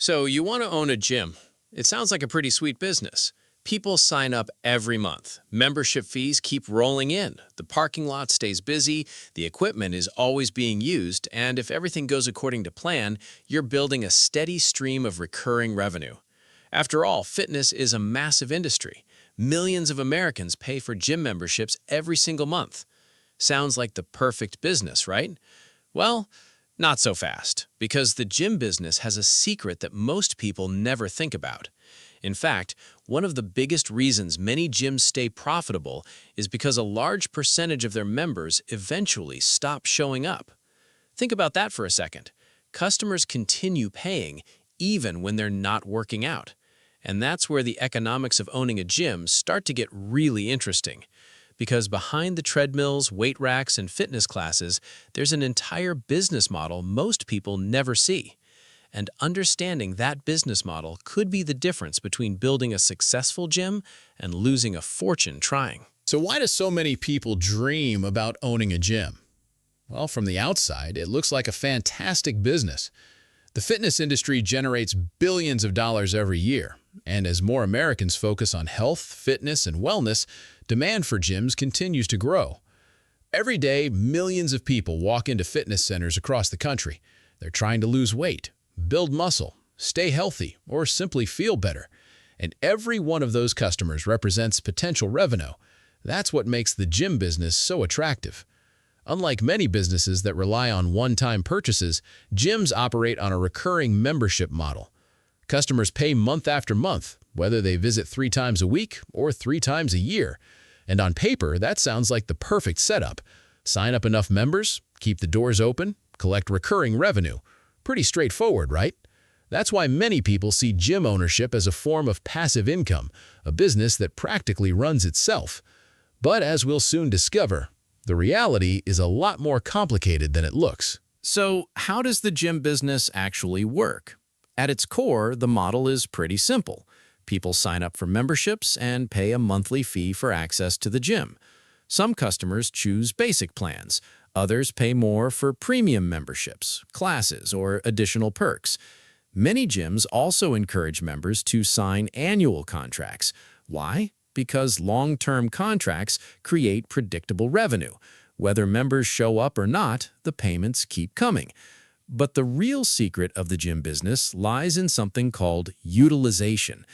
So you want to own a gym. It sounds like a pretty sweet business. People sign up every month. Membership fees keep rolling in. The parking lot stays busy, the equipment is always being used, and if everything goes according to plan, you're building a steady stream of recurring revenue. After all, fitness is a massive industry. Millions of Americans pay for gym memberships every single month. Sounds like the perfect business, right? Well, not so fast, because the gym business has a secret that most people never think about. In fact, one of the biggest reasons many gyms stay profitable is because a large percentage of their members eventually stop showing up. Think about that for a second. Customers continue paying even when they're not working out. And that's where the economics of owning a gym start to get really interesting. Because behind the treadmills, weight racks, and fitness classes, there's an entire business model most people never see. And understanding that business model could be the difference between building a successful gym and losing a fortune trying. So why do so many people dream about owning a gym? Well, from the outside, it looks like a fantastic business. The fitness industry generates billions of dollars every year, and as more Americans focus on health, fitness, and wellness, demand for gyms continues to grow. Every day, millions of people walk into fitness centers across the country. They're trying to lose weight, build muscle, stay healthy, or simply feel better. And every one of those customers represents potential revenue. That's what makes the gym business so attractive. Unlike many businesses that rely on one-time purchases, gyms operate on a recurring membership model. Customers pay month after month, whether they visit 3 times a week or 3 times a year. And on paper, that sounds like the perfect setup. Sign up enough members, keep the doors open, collect recurring revenue. Pretty straightforward, right? That's why many people see gym ownership as a form of passive income, a business that practically runs itself. But as we'll soon discover, the reality is a lot more complicated than it looks. So, how does the gym business actually work? At its core, the model is pretty simple. People sign up for memberships and pay a monthly fee for access to the gym. Some customers choose basic plans. Others pay more for premium memberships, classes, or additional perks. Many gyms also encourage members to sign annual contracts. Why? Because long-term contracts create predictable revenue. Whether members show up or not, the payments keep coming. But the real secret of the gym business lies in something called utilization.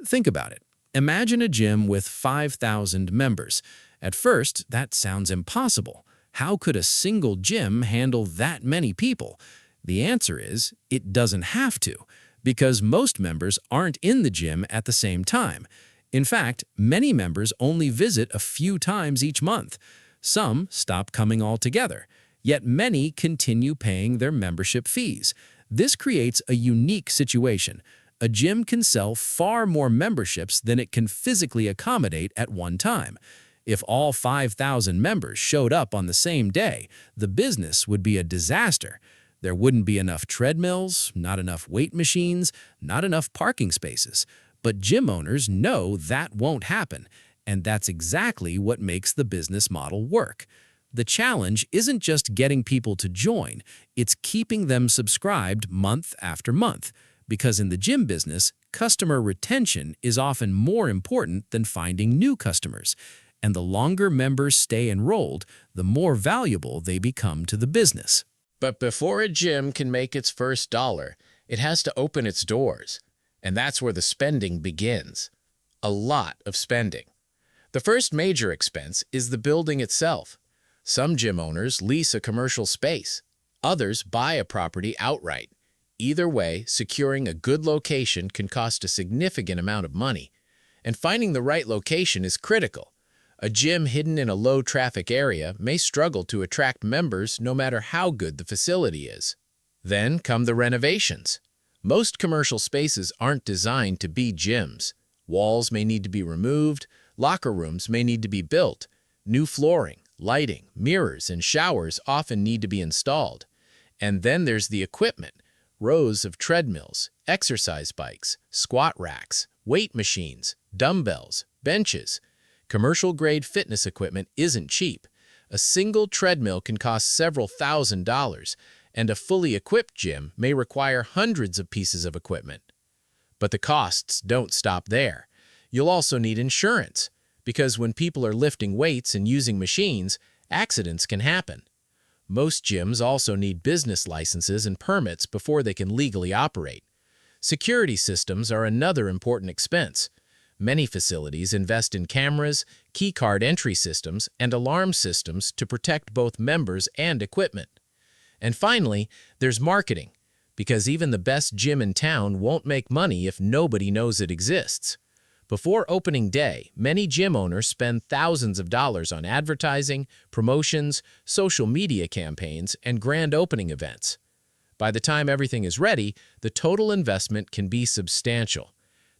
Think about it. Imagine a gym with 5,000 members. At first, that sounds impossible. How could a single gym handle that many people? The answer is, it doesn't have to, because most members aren't in the gym at the same time. In fact, many members only visit a few times each month. Some stop coming altogether, yet many continue paying their membership fees. This creates a unique situation. A gym can sell far more memberships than it can physically accommodate at one time. If all 5,000 members showed up on the same day, the business would be a disaster. There wouldn't be enough treadmills, not enough weight machines, not enough parking spaces. But gym owners know that won't happen, and that's exactly what makes the business model work. The challenge isn't just getting people to join, it's keeping them subscribed month after month. Because in the gym business, customer retention is often more important than finding new customers. And the longer members stay enrolled, the more valuable they become to the business. But before a gym can make its first dollar, it has to open its doors. And that's where the spending begins. A lot of spending. The first major expense is the building itself. Some gym owners lease a commercial space. Others buy a property outright. Either way, securing a good location can cost a significant amount of money. And finding the right location is critical. A gym hidden in a low-traffic area may struggle to attract members no matter how good the facility is. Then come the renovations. Most commercial spaces aren't designed to be gyms. Walls may need to be removed, locker rooms may need to be built, new flooring, lighting, mirrors, and showers often need to be installed. And then there's the equipment. Rows of treadmills, exercise bikes, squat racks, weight machines, dumbbells, benches. Commercial-grade fitness equipment isn't cheap. A single treadmill can cost several $1,000s, and a fully equipped gym may require hundreds of pieces of equipment. But the costs don't stop there. You'll also need insurance, because when people are lifting weights and using machines, accidents can happen. Most gyms also need business licenses and permits before they can legally operate. Security systems are another important expense. Many facilities invest in cameras, key card entry systems, and alarm systems to protect both members and equipment. And finally, there's marketing, because even the best gym in town won't make money if nobody knows it exists. Before opening day, many gym owners spend thousands of dollars on advertising, promotions, social media campaigns, and grand opening events. By the time everything is ready, the total investment can be substantial.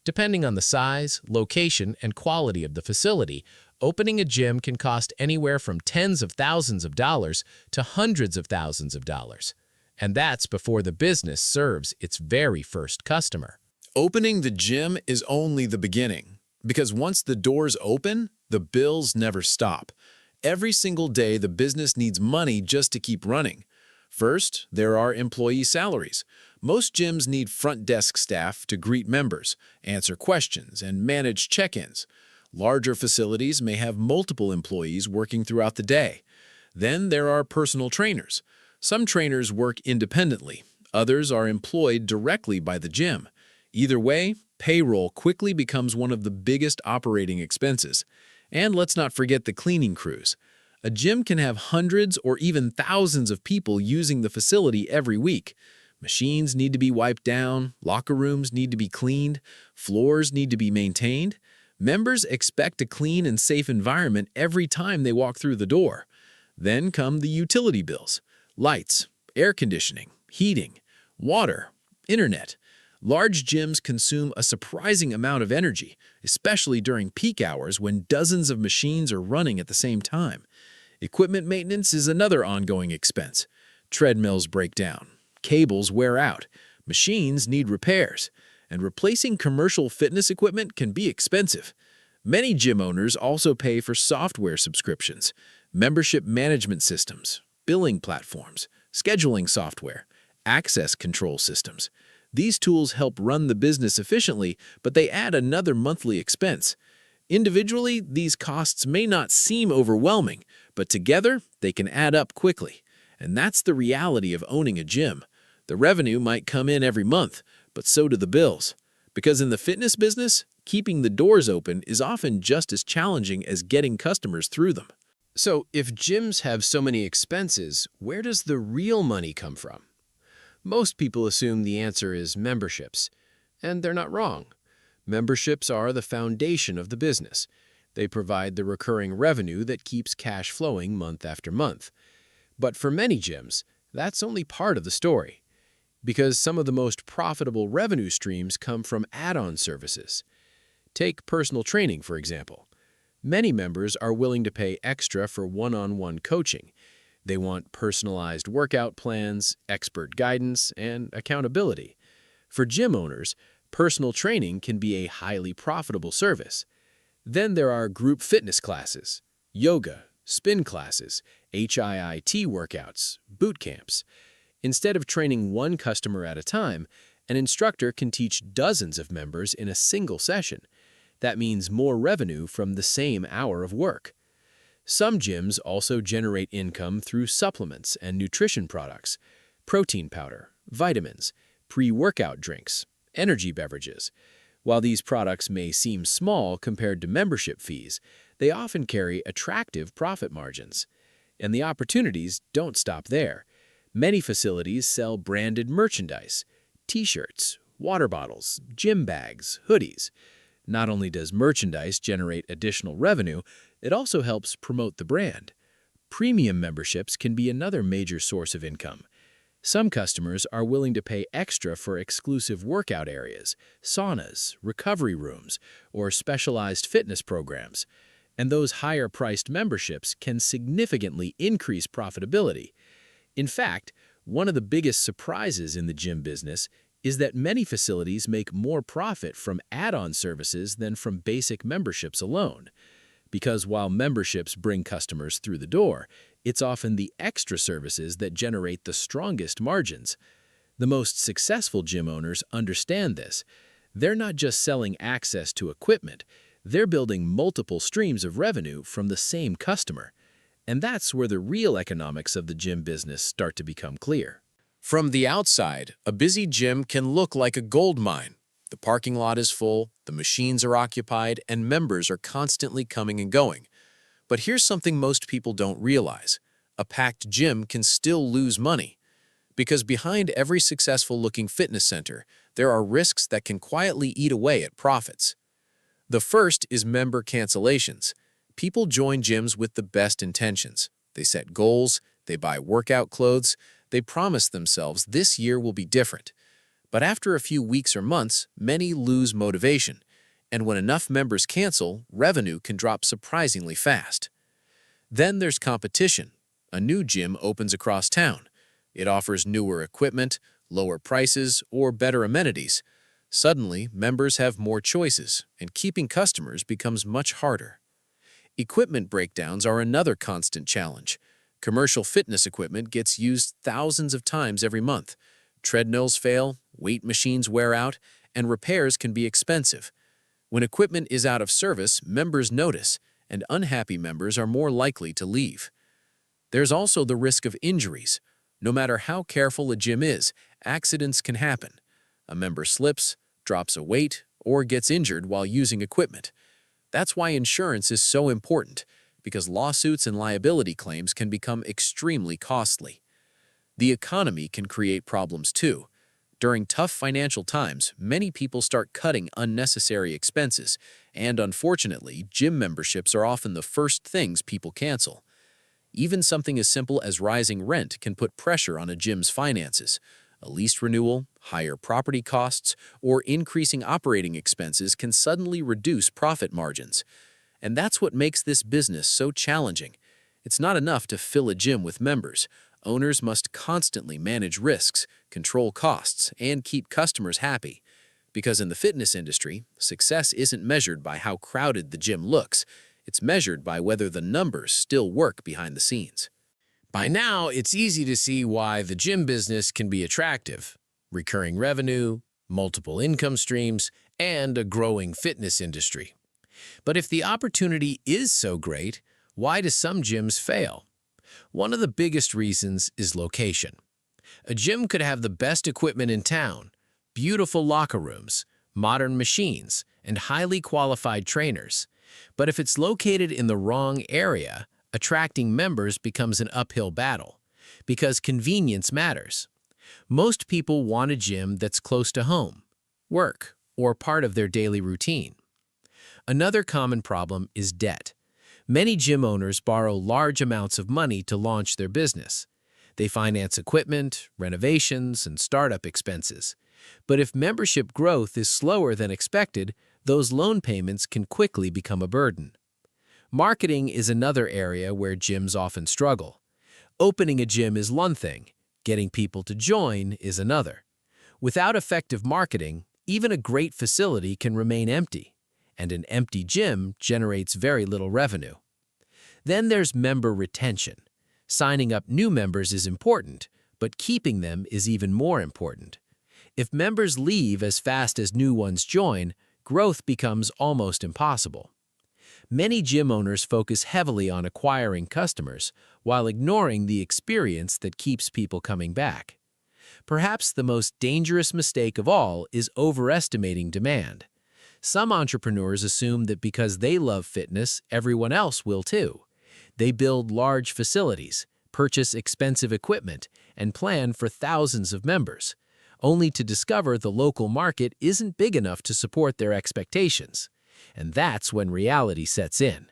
Depending on the size, location, and quality of the facility, opening a gym can cost anywhere from tens of thousands of dollars to hundreds of thousands of dollars. And that's before the business serves its very first customer. Opening the gym is only the beginning, because once the doors open, the bills never stop. Every single day, the business needs money just to keep running. First, there are employee salaries. Most gyms need front desk staff to greet members, answer questions, and manage check-ins. Larger facilities may have multiple employees working throughout the day. Then there are personal trainers. Some trainers work independently. Others are employed directly by the gym. Either way, payroll quickly becomes one of the biggest operating expenses. And let's not forget the cleaning crews. A gym can have hundreds or even thousands of people using the facility every week. Machines need to be wiped down, locker rooms need to be cleaned, floors need to be maintained. Members expect a clean and safe environment every time they walk through the door. Then come the utility bills: lights, air conditioning, heating, water, internet. Large gyms consume a surprising amount of energy, especially during peak hours when dozens of machines are running at the same time. Equipment maintenance is another ongoing expense. Treadmills break down, cables wear out, machines need repairs, and replacing commercial fitness equipment can be expensive. Many gym owners also pay for software subscriptions, membership management systems, billing platforms, scheduling software, access control systems. These tools help run the business efficiently, but they add another monthly expense. Individually, these costs may not seem overwhelming, but together they can add up quickly. And that's the reality of owning a gym. The revenue might come in every month, but so do the bills. Because in the fitness business, keeping the doors open is often just as challenging as getting customers through them. So, if gyms have so many expenses, where does the real money come from? Most people assume the answer is memberships, and they're not wrong. Memberships are the foundation of the business. They provide the recurring revenue that keeps cash flowing month after month. But for many gyms, that's only part of the story, because some of the most profitable revenue streams come from add-on services. Take personal training, for example. Many members are willing to pay extra for one-on-one coaching. They want personalized workout plans, expert guidance, and accountability. For gym owners, personal training can be a highly profitable service. Then there are group fitness classes, yoga, spin classes, HIIT workouts, boot camps. Instead of training one customer at a time, an instructor can teach dozens of members in a single session. That means more revenue from the same hour of work. Some gyms also generate income through supplements and nutrition products, protein powder, vitamins, pre-workout drinks, energy beverages. While these products may seem small compared to membership fees, they often carry attractive profit margins. And the opportunities don't stop there. Many facilities sell branded merchandise, t-shirts, water bottles, gym bags, hoodies. Not only does merchandise generate additional revenue, it also helps promote the brand. Premium memberships can be another major source of income. Some customers are willing to pay extra for exclusive workout areas, saunas, recovery rooms, or specialized fitness programs. And those higher-priced memberships can significantly increase profitability. In fact, one of the biggest surprises in the gym business is that many facilities make more profit from add-on services than from basic memberships alone. because while memberships bring customers through the door, it's often the extra services that generate the strongest margins. The most successful gym owners understand this. They're not just selling access to equipment, they're building multiple streams of revenue from the same customer. And that's where the real economics of the gym business start to become clear. From the outside, a busy gym can look like a gold mine. The parking lot is full, the machines are occupied, and members are constantly coming and going. But here's something most people don't realize. A packed gym can still lose money. Because behind every successful-looking fitness center, there are risks that can quietly eat away at profits. The first is member cancellations. People join gyms with the best intentions. They set goals, they buy workout clothes, they promise themselves this year will be different. But after a few weeks or months, many lose motivation. And when enough members cancel, revenue can drop surprisingly fast. Then there's competition. A new gym opens across town. It offers newer equipment, lower prices, or better amenities. Suddenly, members have more choices, and keeping customers becomes much harder. Equipment breakdowns are another constant challenge. Commercial fitness equipment gets used thousands of times every month. Treadmills fail, weight machines wear out, and repairs can be expensive. When equipment is out of service, members notice, and unhappy members are more likely to leave. There's also the risk of injuries. No matter how careful a gym is, accidents can happen. A member slips, drops a weight, or gets injured while using equipment. That's why insurance is so important, because lawsuits and liability claims can become extremely costly. The economy can create problems too. During tough financial times, many people start cutting unnecessary expenses, and unfortunately, gym memberships are often the first things people cancel. Even something as simple as rising rent can put pressure on a gym's finances. A lease renewal, higher property costs, or increasing operating expenses can suddenly reduce profit margins. And that's what makes this business so challenging. It's not enough to fill a gym with members. Owners must constantly manage risks, control costs, and keep customers happy. Because in the fitness industry, success isn't measured by how crowded the gym looks. It's measured by whether the numbers still work behind the scenes. By now, it's easy to see why the gym business can be attractive. Recurring revenue, multiple income streams, and a growing fitness industry. But if the opportunity is so great, why do some gyms fail? One of the biggest reasons is location. A gym could have the best equipment in town, beautiful locker rooms, modern machines, and highly qualified trainers. But if it's located in the wrong area, attracting members becomes an uphill battle, because convenience matters. Most people want a gym that's close to home, work, or part of their daily routine. Another common problem is debt. Many gym owners borrow large amounts of money to launch their business. They finance equipment, renovations, and startup expenses. But if membership growth is slower than expected, those loan payments can quickly become a burden. Marketing is another area where gyms often struggle. Opening a gym is one thing, getting people to join is another. Without effective marketing, even a great facility can remain empty, and an empty gym generates very little revenue. Then there's member retention. Signing up new members is important, but keeping them is even more important. If members leave as fast as new ones join, growth becomes almost impossible. Many gym owners focus heavily on acquiring customers while ignoring the experience that keeps people coming back. Perhaps the most dangerous mistake of all is overestimating demand. Some entrepreneurs assume that because they love fitness, everyone else will too. They build large facilities, purchase expensive equipment, and plan for thousands of members, only to discover the local market isn't big enough to support their expectations. And that's when reality sets in.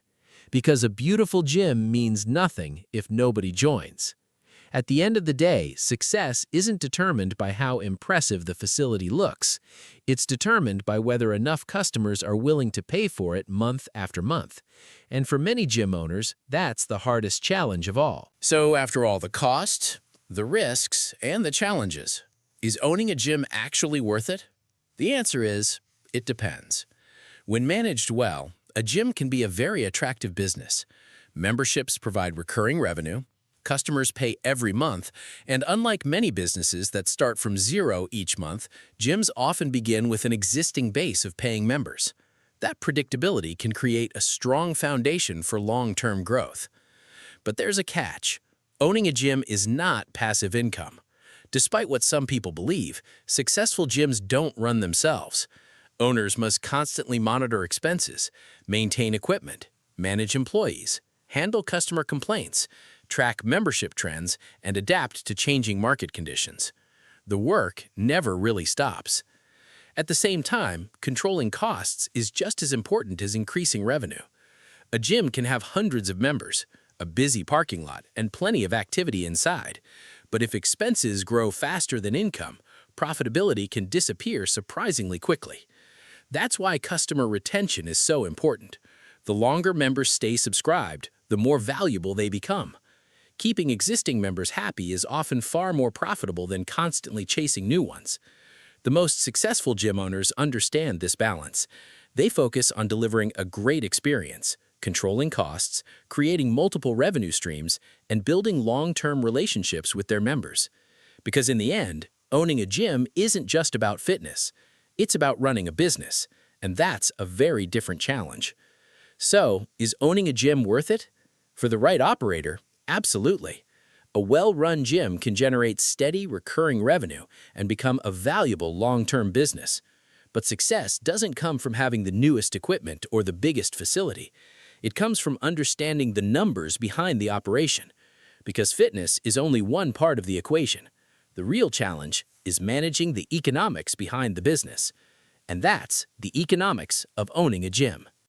Because a beautiful gym means nothing if nobody joins. At the end of the day, success isn't determined by how impressive the facility looks. It's determined by whether enough customers are willing to pay for it month after month. And for many gym owners, that's the hardest challenge of all. So after all the cost, the risks, and the challenges, is owning a gym actually worth it? The answer is, it depends. When managed well, A gym can be a very attractive business. Memberships provide recurring revenue, customers pay every month, and unlike many businesses that start from zero each month, gyms often begin with an existing base of paying members. That predictability can create a strong foundation for long-term growth. But there's a catch. Owning a gym is not passive income. Despite what some people believe, successful gyms don't run themselves. Owners must constantly monitor expenses, maintain equipment, manage employees, handle customer complaints, track membership trends, and adapt to changing market conditions. The work never really stops. At the same time, controlling costs is just as important as increasing revenue. A gym can have hundreds of members, a busy parking lot, and plenty of activity inside. But if expenses grow faster than income, profitability can disappear surprisingly quickly. That's why customer retention is so important. The longer members stay subscribed, the more valuable they become. Keeping existing members happy is often far more profitable than constantly chasing new ones. The most successful gym owners understand this balance. They focus on delivering a great experience, controlling costs, creating multiple revenue streams, and building long-term relationships with their members. Because in the end, owning a gym isn't just about fitness. It's about running a business, and that's a very different challenge. So, is owning a gym worth it? For the right operator, absolutely. A well-run gym can generate steady, recurring revenue and become a valuable long-term business. But success doesn't come from having the newest equipment or the biggest facility. It comes from understanding the numbers behind the operation. Because fitness is only one part of the equation. The real challenge is managing the economics behind the business. And that's the economics of owning a gym.